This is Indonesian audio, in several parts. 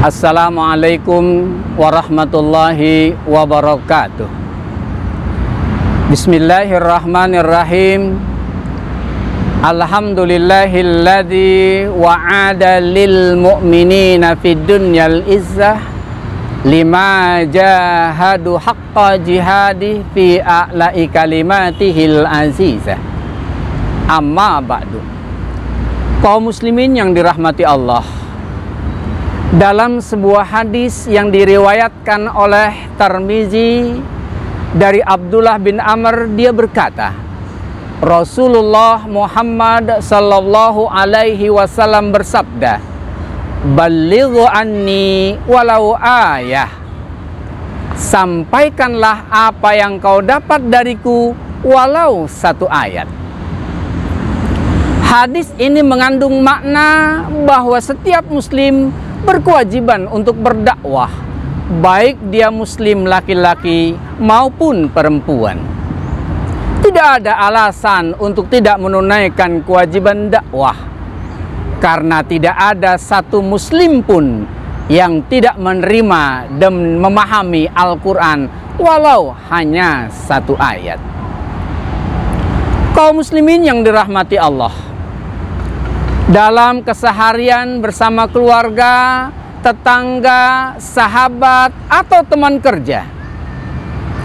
Assalamualaikum warahmatullahi wabarakatuh. Bismillahirrahmanirrahim. Alhamdulillahilladzi wa'ada lil mu'minina fid dunyal izzah lima jahadu haqqa jihadi fi a'la'i kalimatihil azizah. Amma ba'du. Kaum muslimin yang dirahmati Allah, dalam sebuah hadis yang diriwayatkan oleh Tirmizi dari Abdullah bin Amr, dia berkata, Rasulullah Muhammad sallallahu alaihi wasallam bersabda, "Ballighu anni walau ayah." Sampaikanlah apa yang kau dapat dariku walau satu ayat. Hadis ini mengandung makna bahwa setiap muslim berkewajiban untuk berdakwah, baik dia muslim laki-laki maupun perempuan. Tidak ada alasan untuk tidak menunaikan kewajiban dakwah, karena tidak ada satu muslim pun yang tidak menerima dan memahami Al-Quran walau hanya satu ayat. Kaum muslimin yang dirahmati Allah, dalam keseharian bersama keluarga, tetangga, sahabat, atau teman kerja,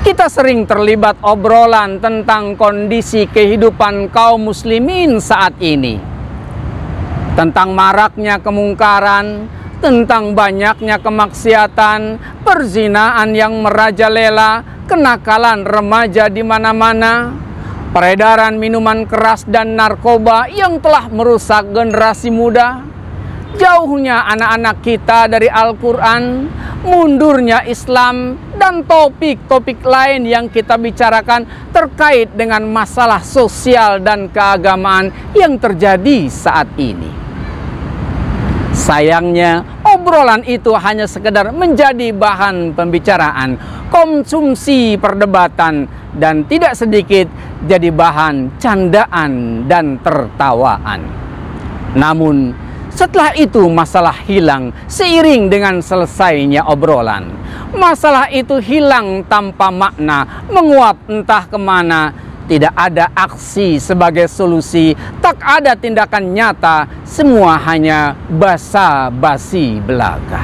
kita sering terlibat obrolan tentang kondisi kehidupan kaum muslimin saat ini, tentang maraknya kemungkaran, tentang banyaknya kemaksiatan, perzinaan yang merajalela, kenakalan remaja di mana-mana, peredaran minuman keras dan narkoba yang telah merusak generasi muda, jauhnya anak-anak kita dari Al-Quran, mundurnya Islam, dan topik-topik lain yang kita bicarakan terkait dengan masalah sosial dan keagamaan yang terjadi saat ini. Sayangnya, obrolan itu hanya sekedar menjadi bahan pembicaraan, konsumsi perdebatan, dan tidak sedikit jadi bahan candaan dan tertawaan. Namun, setelah itu masalah hilang seiring dengan selesainya obrolan. Masalah itu hilang tanpa makna, menguap entah kemana. Tidak ada aksi sebagai solusi, tak ada tindakan nyata, semua hanya basa-basi belaka.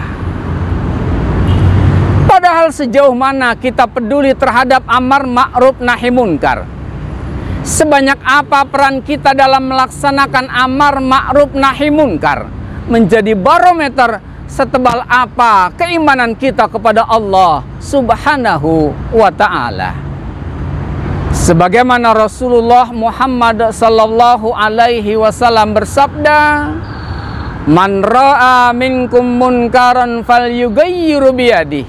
Padahal sejauh mana kita peduli terhadap amar ma'ruf nahi munkar? Sebanyak apa peran kita dalam melaksanakan amar ma'ruf nahi munkar? Menjadi barometer setebal apa keimanan kita kepada Allah Subhanahu wa ta'ala. Sebagaimana Rasulullah Muhammad sallallahu alaihi wasallam bersabda, "Man ra'a minkum munkaran falyughayyiru biyadihi,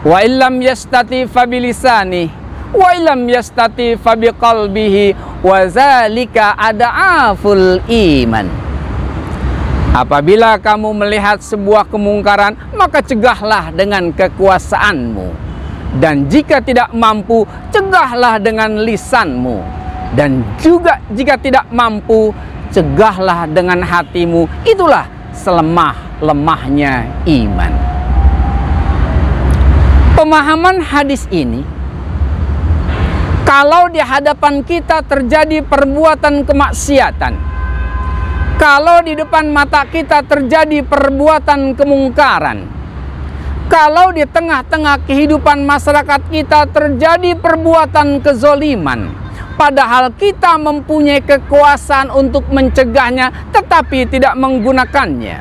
wa illam yastati fa bilisanihi, wa illam yastati fa biqalbihi, wa zalika ad'aful iman." Apabila kamu melihat sebuah kemungkaran, maka cegahlah dengan kekuasaanmu. Dan jika tidak mampu, cegahlah dengan lisanmu. Dan juga jika tidak mampu, cegahlah dengan hatimu. Itulah selemah-lemahnya iman. Pemahaman hadis ini, kalau di hadapan kita terjadi perbuatan kemaksiatan, kalau di depan mata kita terjadi perbuatan kemungkaran, kalau di tengah-tengah kehidupan masyarakat kita terjadi perbuatan kezoliman, padahal kita mempunyai kekuasaan untuk mencegahnya tetapi tidak menggunakannya,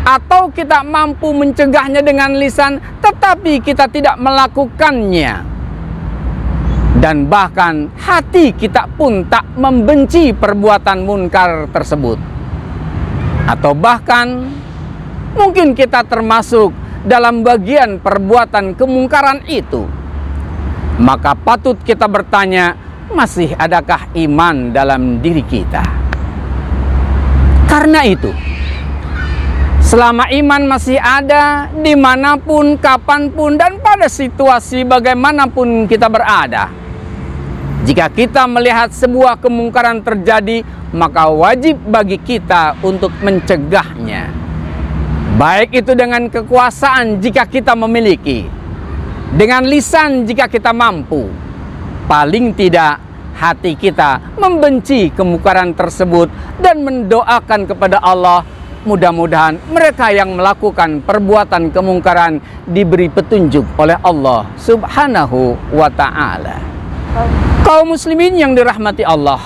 atau kita mampu mencegahnya dengan lisan tetapi kita tidak melakukannya, dan bahkan hati kita pun tak membenci perbuatan munkar tersebut, atau bahkan mungkin kita termasuk dalam bagian perbuatan kemungkaran itu, maka patut kita bertanya, masih adakah iman dalam diri kita? Karena itu, selama iman masih ada, dimanapun, kapanpun, dan pada situasi bagaimanapun kita berada, jika kita melihat sebuah kemungkaran terjadi, maka wajib bagi kita untuk mencegahnya. Baik itu dengan kekuasaan jika kita memiliki, dengan lisan jika kita mampu. Paling tidak hati kita membenci kemungkaran tersebut dan mendoakan kepada Allah, mudah-mudahan mereka yang melakukan perbuatan kemungkaran diberi petunjuk oleh Allah Subhanahu wa ta'ala. Kaum muslimin yang dirahmati Allah,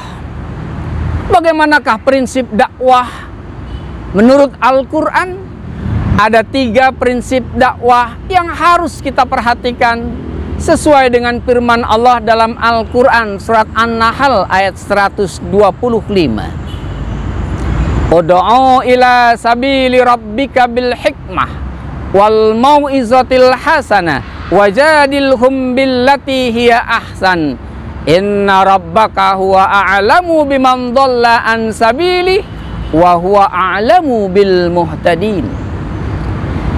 bagaimanakah prinsip dakwah menurut Al-Quran? Ada 3 prinsip dakwah yang harus kita perhatikan sesuai dengan firman Allah dalam Al-Quran surat An-Nahl ayat 125. Ud'u ila sabili rabbika bil hikmah wal mau'izatil hasanah wajadilhum billati hiya ahsan inna rabbaka huwa a'lamu biman dhalla an sabili wa huwa a'lamu bil muhtadin.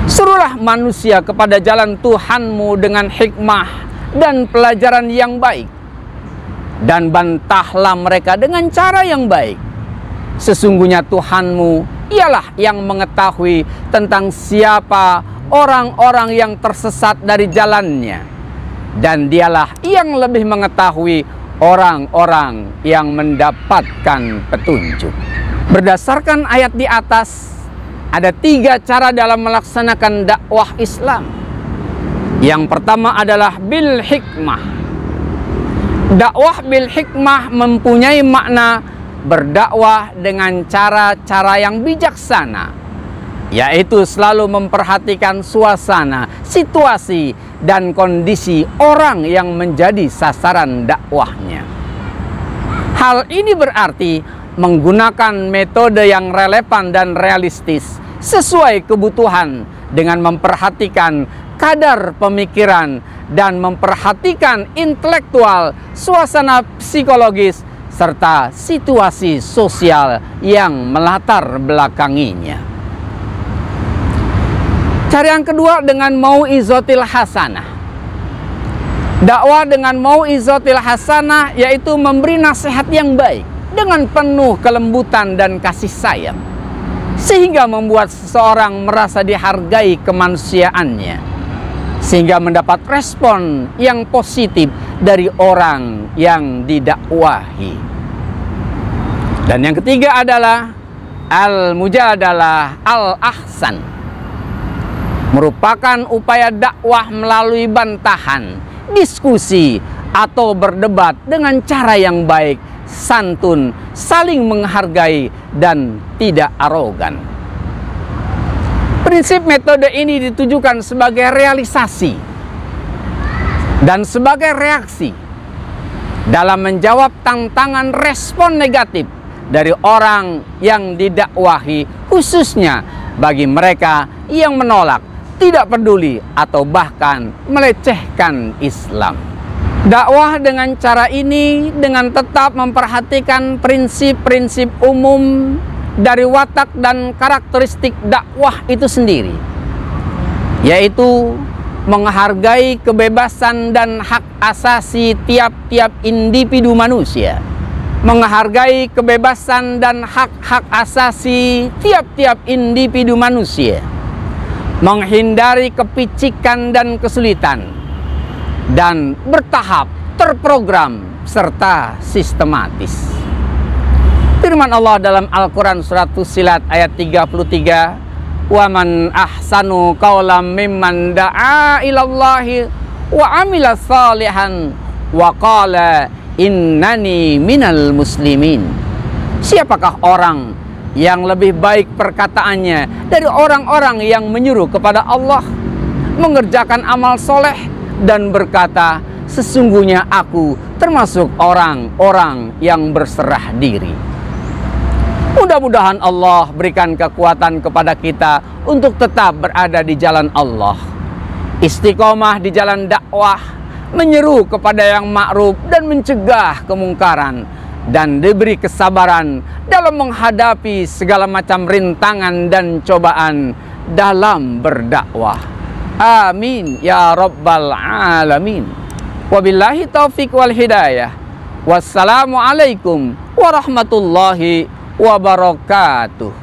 Suruhlah manusia kepada jalan Tuhanmu dengan hikmah dan pelajaran yang baik, dan bantahlah mereka dengan cara yang baik. Sesungguhnya Tuhanmu ialah yang mengetahui tentang siapa orang-orang yang tersesat dari jalannya, dan dialah yang lebih mengetahui orang-orang yang mendapatkan petunjuk. Berdasarkan ayat di atas, ada 3 cara dalam melaksanakan dakwah Islam. Yang pertama adalah bil hikmah. Dakwah bil hikmah mempunyai makna berdakwah dengan cara-cara yang bijaksana, yaitu selalu memperhatikan suasana, situasi, dan kondisi orang yang menjadi sasaran dakwahnya. Hal ini berarti menggunakan metode yang relevan dan realistis sesuai kebutuhan dengan memperhatikan kadar pemikiran dan memperhatikan intelektual, suasana psikologis, serta situasi sosial yang melatar belakanginya. Cara yang kedua dengan mau'izatil hasanah. Dakwah dengan mau'izatil hasanah yaitu memberi nasihat yang baik dengan penuh kelembutan dan kasih sayang, sehingga membuat seseorang merasa dihargai kemanusiaannya, sehingga mendapat respon yang positif dari orang yang didakwahi. Dan yang ketiga adalah al-mujadalah al-ahsan, merupakan upaya dakwah melalui bantahan, diskusi, atau berdebat dengan cara yang baik, santun, saling menghargai, dan tidak arogan. Prinsip metode ini ditujukan sebagai realisasi dan sebagai reaksi dalam menjawab tantangan respon negatif dari orang yang didakwahi, khususnya bagi mereka yang menolak, tidak peduli, atau bahkan melecehkan Islam. Dakwah dengan cara ini dengan tetap memperhatikan prinsip-prinsip umum dari watak dan karakteristik dakwah itu sendiri, yaitu menghargai kebebasan dan hak asasi tiap-tiap individu manusia, menghargai kebebasan dan hak-hak asasi tiap-tiap individu manusia, menghindari kepicikan dan kesulitan, dan bertahap, terprogram, serta sistematis. Firman Allah dalam Al-Quran surat Fussilat ayat 33, "Wa man ahsanu qawlan mimman da'a ilallahi wa amila salihan wa qala innani minal muslimin." Siapakah orang yang lebih baik perkataannya dari orang-orang yang menyuruh kepada Allah, mengerjakan amal soleh, dan berkata, "Sesungguhnya aku termasuk orang-orang yang berserah diri." Mudah-mudahan Allah berikan kekuatan kepada kita untuk tetap berada di jalan Allah, istiqomah di jalan dakwah, menyeru kepada yang ma'ruf dan mencegah kemungkaran, dan diberi kesabaran dalam menghadapi segala macam rintangan dan cobaan dalam berdakwah. Amin ya rabbal alamin. Wabillahi taufiq wal hidayah. Wassalamualaikum warahmatullahi wabarakatuh.